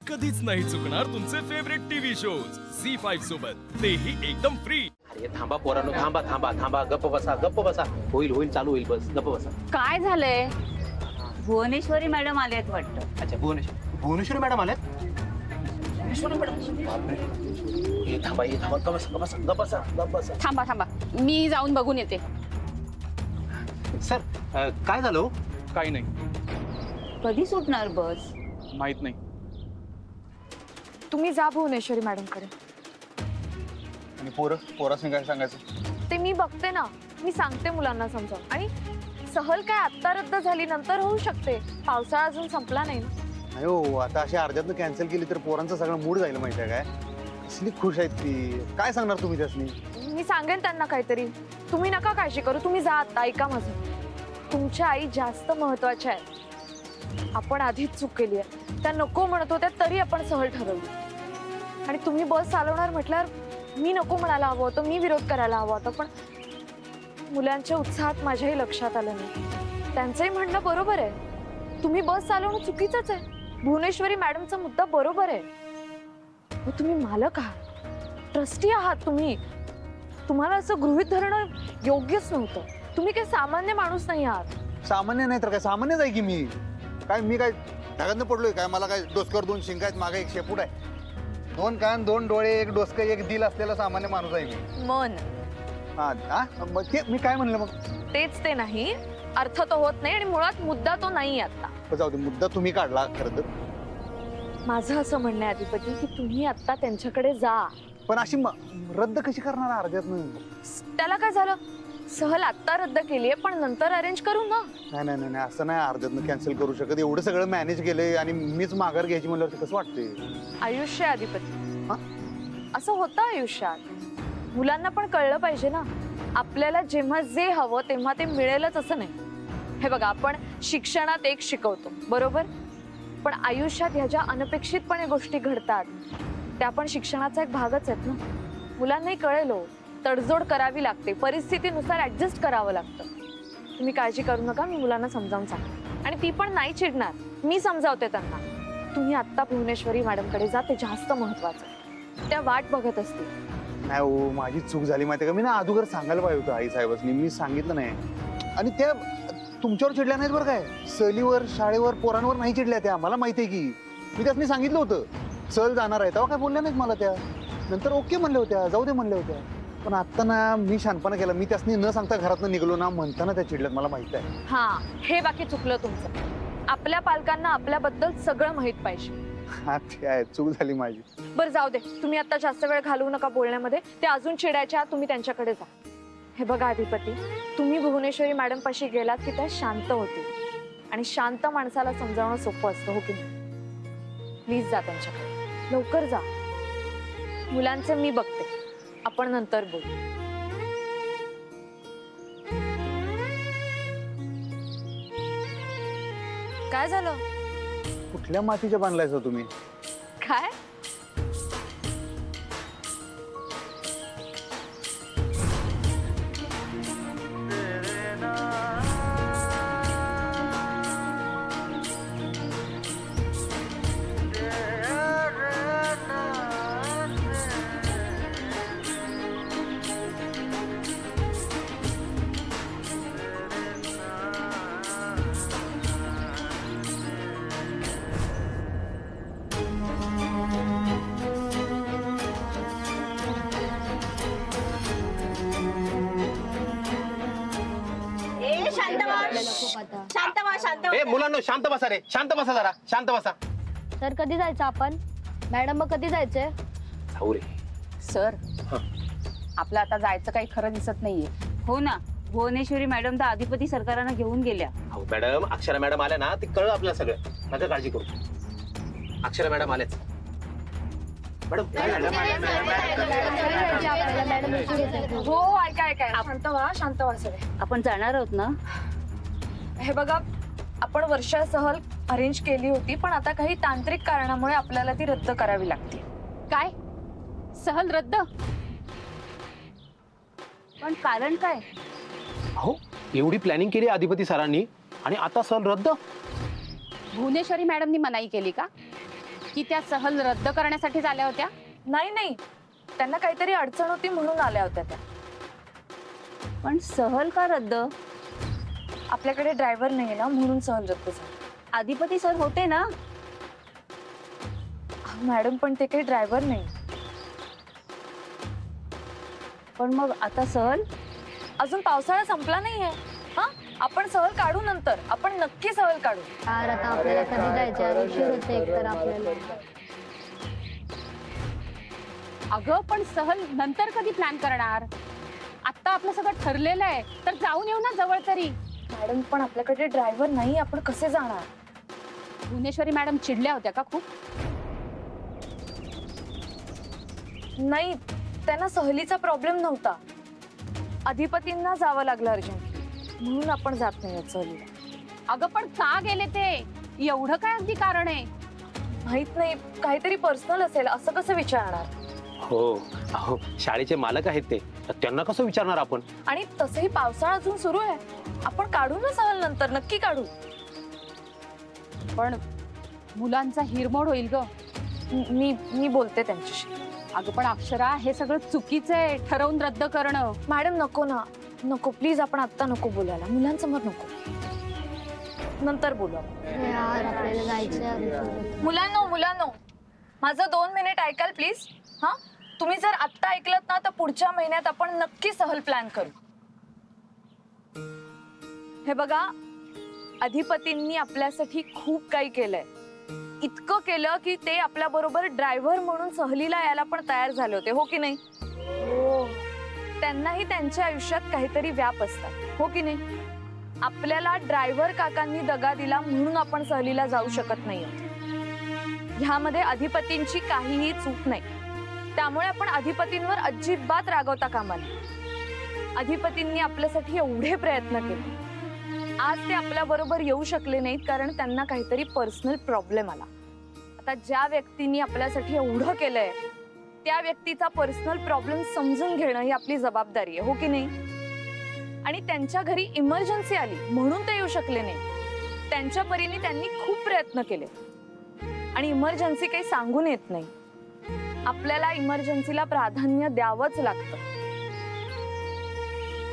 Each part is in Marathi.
कधीच नाही चुकणार तुमचे फेवरेट टीव्ही शोज झी5 सोबत, तेही एकदम फ्री। अरे थांबा पोरांनो, थांबा थांबा थांबा, गप्प बसा गप्प बसा, होईल होईल चालू होईल, बस गप्प बसा। काय झालंय? भुवनेश्वरी मॅडम आलेत वाटतं. अच्छा भुवनेश्वरी मॅडम आल्यात? भुवनेश्वरी मॅडम, बापरे। हे थांबा गप्प बसा गप्प बसा गप्प बसा गप्प बसा। थांबा थांबा, मी जाऊन बघून येते. सर काय झालं हो? काही नाही, कधी सुटणार बस? माहित नाही. तुम्ही जा भुवनेश्वरी मॅडम कडे. आणि पोरासनी काय सांगायचं? ते मी बघते ना, मी सांगते मुलांना समजावून. आणि सहल काय आत्ता रद्द झाली, नंतर होऊ शकते. पावसाळा अजून संपला नाही ना. नाही हो, आता अशी अर्ध्यातनं कॅन्सल केली तर पोरांचा सगळा मूड जाईल माहिती आहे काय. कसली खुश आहेत ती, काय सांगणार तुम्ही त्यासनी? मी सांगेन त्यांना काहीतरी. तुम्ही नका काळजी करू, तुम्ही जा आता. ऐका माझं, तुमच्या आई जास्त महत्वाच्या आहेत. आपण आधीच चूक केली आहे. त्या नको म्हणत होत्या तरी आपण सहल ठरवली. आणि तुम्ही बस चालवणार म्हटल्यावर मी नको म्हणायला हवं होतं, मी विरोध करायला हवा होता. पण मुलांच्या उत्साहात माझ्याही लक्षात आलं नाही. त्यांचंही म्हणणं बरोबर आहे. तुम्ही बस चालवणं चुकीचंच आहे. भुवनेश्वरी मॅडमचा मुद्दा बरोबर आहे. तुम्ही मालक आहात, ट्रस्टी आहात. तुम्हाला असं गृहीत धरणं योग्यच नव्हतं. तुम्ही काही सामान्य माणूस नाही आहात. सामान्य नाही तर काय, सामान्यच आहे की मी. मी काय ढगांना पडलोय काय? मला काय डोसक्यावर दोन शिंगा आहेत, मागे एक शेपूट आहे, दोन कान, दोन डोळे, एक डोसकं, एक दिल असलेला सामान्य माणूस आहे मी. मन मग ते मी काय म्हणलं मग? तेच ते नाही, अर्थ तो होत नाही. आणि मुळात मुद्दा तो नाही आता. जाऊ दे, मुद्दा तुम्ही काढला खरं तर. माझं असं म्हणणं आहे अधिपती की तुम्ही आता त्यांच्याकडे जा. पण अशी रद्द कशी करणार अर्ध्यातनं? त्याला काय झालं? सहल आत्ता रद्द केलीये, पण नंतर अरेंज करू ना. नाही नाही नाही, असं नाही अर्ध्यातनं कॅन्सल करू शकत. एवढं सगळं मॅनेज केलंय आणि मीच माघार घ्यायची म्हणल्यावर कसं वाटतंय? आयुष्य आहे अधिपती, असं होतं आयुष्यात. मुलांना पण कळलं पाहिजे ना, आपल्याला जेव्हा जे हवं तेव्हा ते मिळेलच असं नाही. हे बघा, आपण शिक्षणात एक शिकवतो बरोबर, पण आयुष्यात ह्या ज्या अनपेक्षितपणे गोष्टी घडतात त्या पण शिक्षणाचा एक भागच आहेत ना. मुलांनाही कळेल, तडजोड करावी लागते, परिस्थितीनुसार ऍडजस्ट करावं लागतं. तुम्ही काळजी करू नका, मी मुलांना समजावून सांगते. आणि ती पण नाही चिडणार, मी समजावते त्यांना. तुम्ही आत्ता भुवनेश्वरी मॅडमकडे जा, ते जास्त महत्वाचं. त्या वाट बघत असतील. नाही हो, माझी चूक झाली माहिती का. मी ना अगोदर सांगायला पाहिजे होतं आई साहेबांनी, मी सांगितलं नाही. आणि त्या तुमच्यावर चिडल्या नाहीत बरं काय, सहलीवर, शाळेवर, पोरांवर नाही चिडल्या त्या. मला माहिती आहे की मी त्यासनी सांगितलं होतं सहल जाणार आहे, तेव्हा काय बोलल्या नाहीत मला त्या. नंतर ओके म्हणल्या होत्या, जाऊ दे म्हणल्या होत्या. पण आता ना मी शहाणपणा केला, मी त्यासनी न सांगता घरातनं निघलो ना, म्हणताना त्या चिडल्यात, मला माहित आहे. हा, हे बाकी चुकलं तुमचं. आपल्या पालकांना आपल्याबद्दल सगळं माहित पाहिजे. हा ते आहे, चूक झाली माझी. बरं जाऊ दे, तुम्ही आता जास्त वेळ घालवू नका बोलण्यामध्ये. ते अजून चिडायच्या, तुम्ही त्यांच्याकडे जा. हे बघा अधिपती, तुम्ही भुवनेश्वरी मॅडम पाशी गेलात की त्या शांत होतील. आणि शांत माणसाला समजावणं सोपं असतं, हो की नाही? प्लीज जा त्यांच्याकडे, लवकर जा. मुलांचं मी बघते, आपण नंतर बोलू. काय झालं? कुठल्या मातीच्या बांधलायचा तुम्ही? काय? ए मुलांनो, शांत बसा रे, शांत बसा जरा, शांत बसा. सर कधी जायचं आपण? मॅडम मग कधी जायचंय? जाऊ रे. सर, आपलं आता जायचं काही खरं दिसत नाहीये. हो ना, भुवनेश्वरी मॅडम तर अधिपती सरकारांना घेऊन गेल्या. हो मॅडम, अक्षरा मॅडम आल्या ना, ते कळलं आपल्याला सगळं. नका काळजी करू, अक्षरा मॅडम आल्याच. मॅडम काय झालं? हो, ऐका ऐका, शांत व्हा, शांत व्हा सगळे. आपण जाणार आहोत ना? हे बघा, आपण वर्षा सहल अरेंज केली होती, पण आता काही तांत्रिक कारणामुळे आपल्याला ती रद्द करावी लागते. काय? सहल रद्द? पण कारण काय? हो, एवढी प्लॅनिंग केली अधिपती सरांनी आणि आता सहल रद्द? भुवनेश्वरी मॅडमनी मनाई केली का? नक्की त्या सहल रद्द करण्यासाठीच आल्या होत्या? नाही नाही, त्यांना काहीतरी अडचण होती म्हणून आल्या होत्या त्या. पण सहल का रद्द? आपल्याकडे ड्रायव्हर नाही ना म्हणून सहल रद्द झाली. अधिपती सर होते ना? मॅडम पण ते काही ड्रायव्हर नाही. पण मग आता सहल? अजून पावसाळा संपला नाहीये. हा, आपण सहल काढू नंतर. आपण नक्की सहल काढू. यार आता आपल्याला कधी जायचं? उशीर होते एकतर आपल्याला. अगं पण सहल नंतर कधी प्लॅन करणार? आता आपलं सगळं ठरलेलं आहे, तर जाऊन येऊ ना जवळ तरी. मॅडम पण आपल्याकडे ड्रायव्हर नाही, आपण कसे जाणार? भुवनेश्वरी मॅडम चिडल्या होत्या का खूप? नाही, त्यांना सहलीचा प्रॉब्लेम नव्हता. अधिपतींना जावं लागलं अर्जंट, म्हणून आपण जात नाही सहलीला. अगं पण का गेले ते? एवढं काय अगदी कारण आहे? माहित नाही, काहीतरी पर्सनल असेल. असं कसं विचारणार? हो अहो, शाळेचे मालक आहेत ते, तर त्यांना कसं विचारणार आपण? आणि तसंही पावसाळा अजून सुरू आहे. आपण काढू ना सहल नंतर, नक्की काढू. पण मुलांचा हिरमोड होईल ग. मी बोलते त्यांच्याशी. अगं पण अक्षरा, हे सगळं चुकीचं आहे ठरवून रद्द करणं. मॅडम नको ना, नको प्लीज. आपण आत्ता नको बोलायला. मुलांचं मत नको, नंतर बोलू आपण. यार आपल्याला जायचंय. मुलांनो माझं 2 मिनिट ऐकाल प्लीज. हा, तुम्ही जर आत्ता ऐकलत ना तर पुढच्या महिन्यात आपण नक्की सहल प्लॅन करू. हे बघा, अधिपतींनी आपल्यासाठी खूप काही केलंय. इतकं केलं की ते आपल्या बरोबर ड्रायव्हर म्हणून सहलीला यायला पण तयार झाले होते, हो की नाही? हो. त्यांनाही त्यांच्या आयुष्यात काहीतरी व्याप असतात, हो की नाही? आपल्याला ड्रायव्हर काकांनी दगा दिला म्हणून आपण सहलीला जाऊ शकत नाही. ह्यामध्ये अधिपतींची काहीही चूक नाही. त्यामुळे आपण अधिपतींवर अजिबात रागवता कामा नये. अधिपतींनी आपल्यासाठी एवढे प्रयत्न केले. आज ते आपल्या बरोबर येऊ शकले नाहीत कारण त्यांना काहीतरी पर्सनल प्रॉब्लेम आला. आता ज्या व्यक्तींनी आपल्यासाठी एवढं केलंय त्या व्यक्तीचा पर्सनल प्रॉब्लेम समजून घेणं ही आपली जबाबदारी आहे, हो की नाही? आणि त्यांच्या घरी इमर्जन्सी आली म्हणून ते येऊ शकले नाही. त्यांच्या परीने त्यांनी खूप प्रयत्न केले. आणि इमर्जन्सी काही सांगून येत नाही. आपल्याला इमर्जन्सीला प्राधान्य द्यावंच लागतं.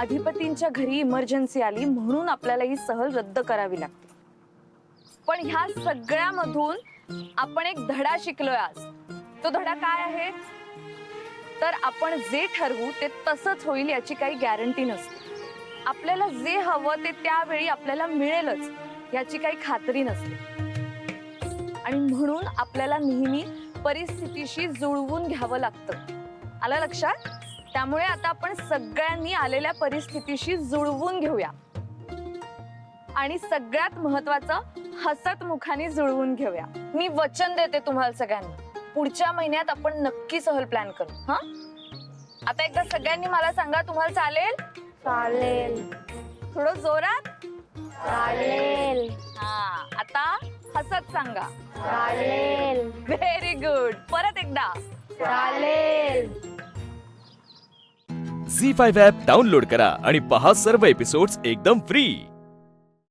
अधिपतींच्या घरी इमर्जन्सी आली म्हणून आपल्याला ही सहल रद्द करावी लागते. पण ह्या सगळ्यामधून आपण एक धडा शिकलोय आज. तो धडा काय आहे? तर आपण जे ठरवू ते तसंच होईल याची काही गॅरंटी नसते. आपल्याला जे हवं ते त्यावेळी आपल्याला मिळेलच याची काही खात्री नसते. आणि म्हणून आपल्याला नेहमी परिस्थितीशी जुळवून घ्यावं लागतं. आलं लक्षात? त्यामुळे आता आपण सगळ्यांनी आलेल्या परिस्थितीशी जुळवून घेऊया. आणि सगळ्यात महत्वाचं, हसत मुखाने जुळवून घेऊया. मी वचन देते तुम्हाला सगळ्यांना, पुढच्या महिन्यात आपण नक्की सहल प्लॅन करू. हा, आता एकदा सगळ्यांनी मला सांगा, तुम्हाला चालेल? चालेल. थोडं जोरात. चालेल. हा, आता हसत सांगा. चालेल. Very good. परत एकदा. चालेल. झी5 ॲप डाउनलोड करा आणि पहा सर्व एपिसोड्स एकदम फ्री.